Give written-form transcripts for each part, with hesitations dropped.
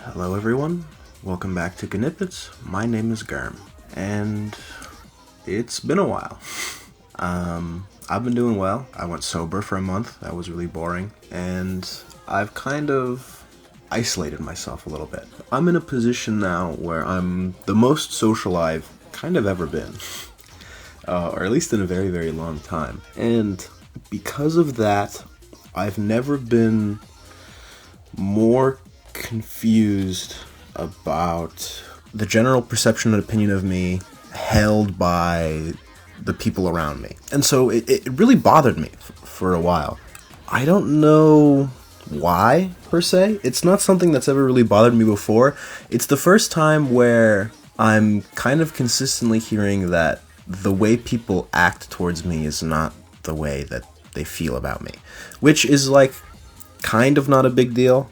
Hello everyone, welcome back to Gnippets. My name is Germ, and it's been a while. I've been doing well. I went sober for a month, that was really boring, and I've kind of isolated myself a little bit. I'm in a position now where I'm the most social I've kind of ever been, or at least in a very, very long time. And because of that, I've never been more confused about the general perception and opinion of me held by the people around me. And so it really bothered me for a while. I don't know why, per se. It's not something that's ever really bothered me before. It's the first time where I'm kind of consistently hearing that the way people act towards me is not the way that they feel about me, which is like kind of not a big deal.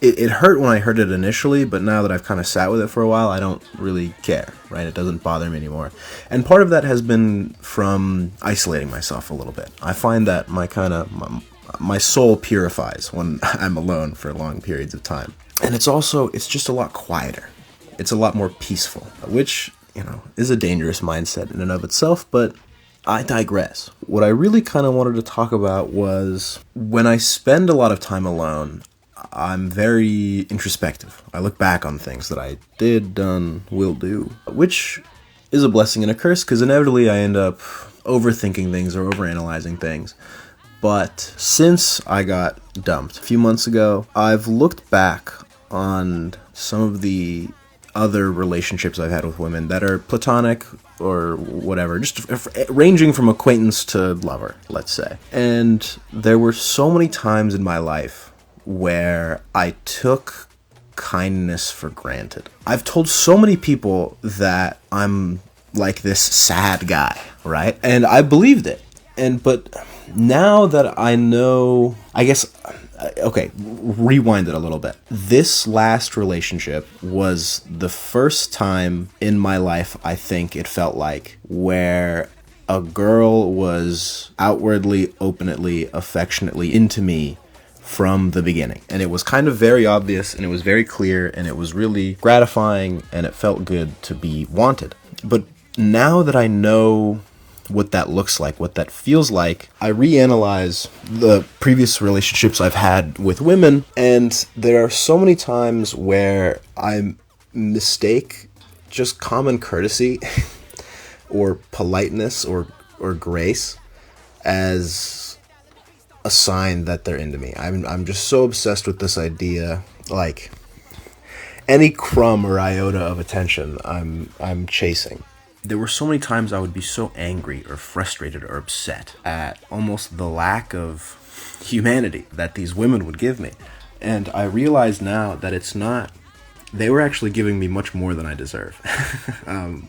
It hurt when I heard it initially, but now that I've kind of sat with it for a while, I don't really care, right? It doesn't bother me anymore. And part of that has been from isolating myself a little bit. I find that my soul purifies when I'm alone for long periods of time. And it's just a lot quieter. It's a lot more peaceful, which, is a dangerous mindset in and of itself, but I digress. What I really kind of wanted to talk about was when I spend a lot of time alone, I'm very introspective. I look back on things that I did, done, will do, which is a blessing and a curse because inevitably I end up overthinking things or overanalyzing things. But since I got dumped a few months ago, I've looked back on some of the other relationships I've had with women that are platonic or whatever, just ranging from acquaintance to lover, let's say. And there were so many times in my life where I took kindness for granted. I've told so many people that I'm like this sad guy, right? And I believed it. But now that I know, rewind it a little bit. This last relationship was the first time in my life, I think it felt like, where a girl was outwardly, openly, affectionately into me from the beginning. And it was kind of very obvious, and it was very clear, and it was really gratifying, and it felt good to be wanted. But now that I know what that looks like, what that feels like, I reanalyze the previous relationships I've had with women, and there are so many times where I mistake just common courtesy or politeness or grace as a sign that they're into me. I'm just so obsessed with this idea, like any crumb or iota of attention I'm chasing. There were so many times I would be so angry or frustrated or upset at almost the lack of humanity that these women would give me. And I realize now that it's not, they were actually giving me much more than I deserve.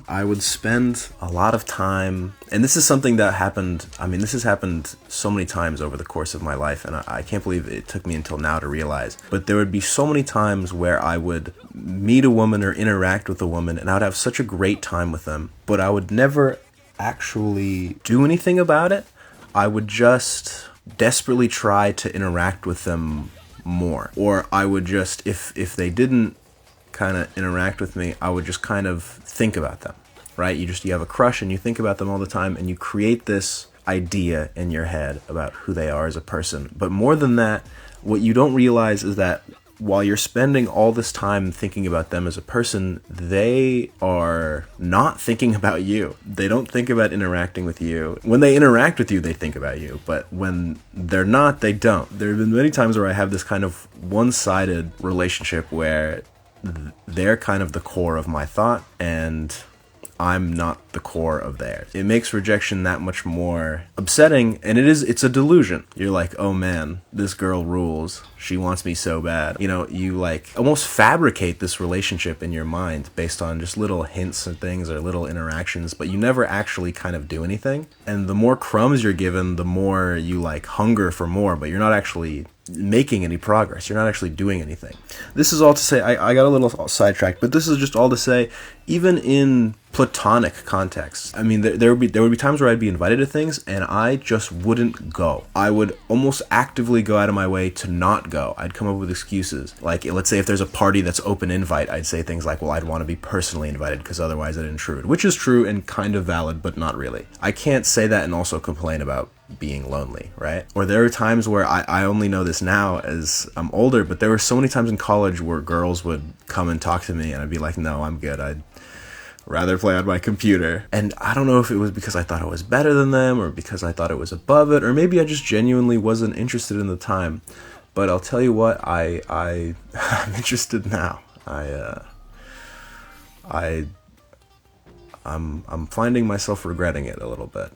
I would spend a lot of time, and this is something that happened, this has happened so many times over the course of my life, and I can't believe it took me until now to realize, but there would be so many times where I would meet a woman or interact with a woman, and I would have such a great time with them, but I would never actually do anything about it. I would just desperately try to interact with them more, or I would just, if they didn't kind of interact with me, I would just kind of think about them, right? You have a crush and you think about them all the time, and you create this idea in your head about who they are as a person. But more than that, what you don't realize is that while you're spending all this time thinking about them as a person, they are not thinking about you. They don't think about interacting with you. When they interact with you, they think about you. But when they're not, they don't. There have been many times where I have this kind of one-sided relationship where they're kind of the core of my thought, and I'm not the core of theirs. It makes rejection that much more upsetting, and it's a delusion. You're like, oh man, this girl rules. She wants me so bad. You like almost fabricate this relationship in your mind based on just little hints and things or little interactions, but you never actually kind of do anything. And the more crumbs you're given, the more you like hunger for more, but you're not actually making any progress. You're not actually doing anything. This is all to say, I got a little sidetracked, but this is just all to say, even in platonic contexts, I mean, there would be times where I'd be invited to things and I just wouldn't go. I would almost actively go out of my way to not go. I'd come up with excuses. Like, let's say if there's a party that's open invite, I'd say things like, well, I'd want to be personally invited because otherwise I'd intrude, which is true and kind of valid, but not really. I can't say that and also complain about being lonely, right? Or there are times where I only know this now as I'm older, but there were so many times in college where girls would come and talk to me and I'd be like, no, I'm good. I'd rather play on my computer. And I don't know if it was because I thought it was better than them or because I thought it was above it, or maybe I just genuinely wasn't interested in the time. But I'll tell you what, I'm interested now. I'm finding myself regretting it a little bit.